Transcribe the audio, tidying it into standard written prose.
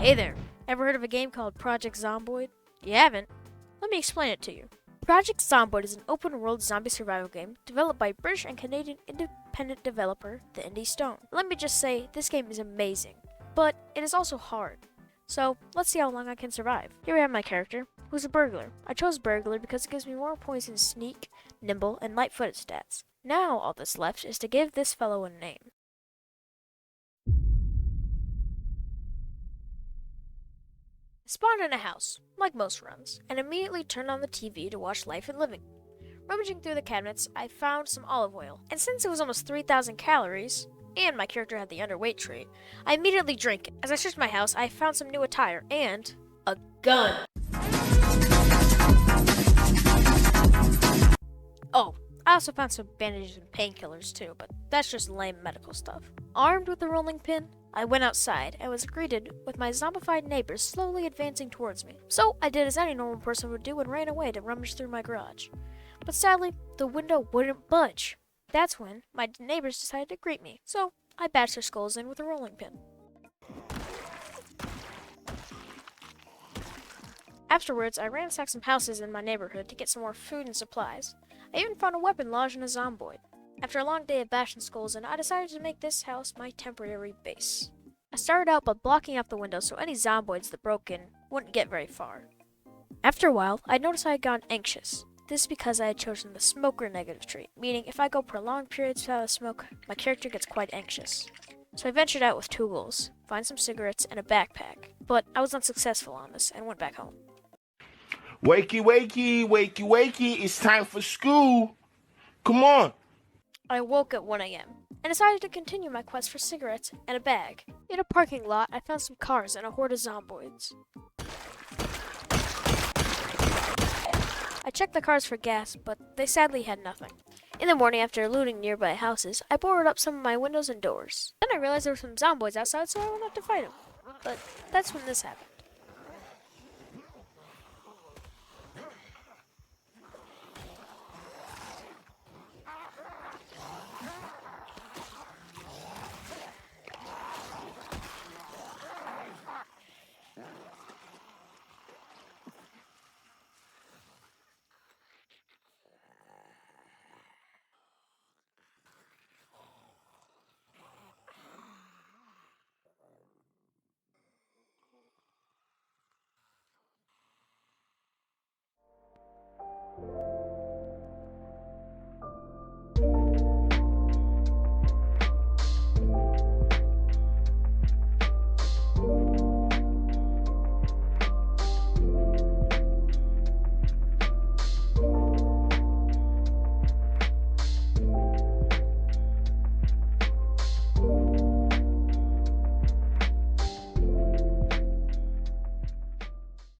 Hey there, ever heard of a game called Project Zomboid? You haven't? Let me explain it to you. Project Zomboid is an open-world zombie survival game developed by British and Canadian independent developer, The Indie Stone. Let me just say, this game is amazing, but it is also hard. So, let's see how long I can survive. Here we have my character, who's a burglar. I chose burglar because it gives me more points in sneak, nimble, and light-footed stats. Now all that's left is to give this fellow a name. I spawned in a house, like most runs, and immediately turned on the TV to watch Life and Living. Rummaging through the cabinets, I found some olive oil, and since it was almost 3,000 calories, and my character had the underweight trait, I immediately drank it. As I searched my house, I found some new attire, and a gun! Oh, I also found some bandages and painkillers too, but that's just lame medical stuff. Armed with the rolling pin, I went outside and was greeted with my zombified neighbors slowly advancing towards me. So I did as any normal person would do and ran away to rummage through my garage. But sadly, the window wouldn't budge. That's when my neighbors decided to greet me, so I bashed their skulls in with a rolling pin. Afterwards, I ransacked some houses in my neighborhood to get some more food and supplies. I even found a weapon lodged in a zomboid. After a long day of bashing skulls in, I decided to make this house my temporary base. I started out by blocking off the windows so any zomboids that broke in wouldn't get very far. After a while, I noticed I had gotten anxious. This is because I had chosen the smoker negative trait, meaning if I go prolonged periods without a smoke, my character gets quite anxious. So I ventured out with two goals, find some cigarettes and a backpack, but I was unsuccessful on this and went back home. Wakey, wakey, wakey, wakey, it's time for school. Come on. I woke at 1 a.m. and decided to continue my quest for cigarettes and a bag. In a parking lot, I found some cars and a horde of zomboids. I checked the cars for gas, but they sadly had nothing. In the morning, after looting nearby houses, I boarded up some of my windows and doors. Then I realized there were some zomboids outside, so I went up to fight them. But that's when this happened.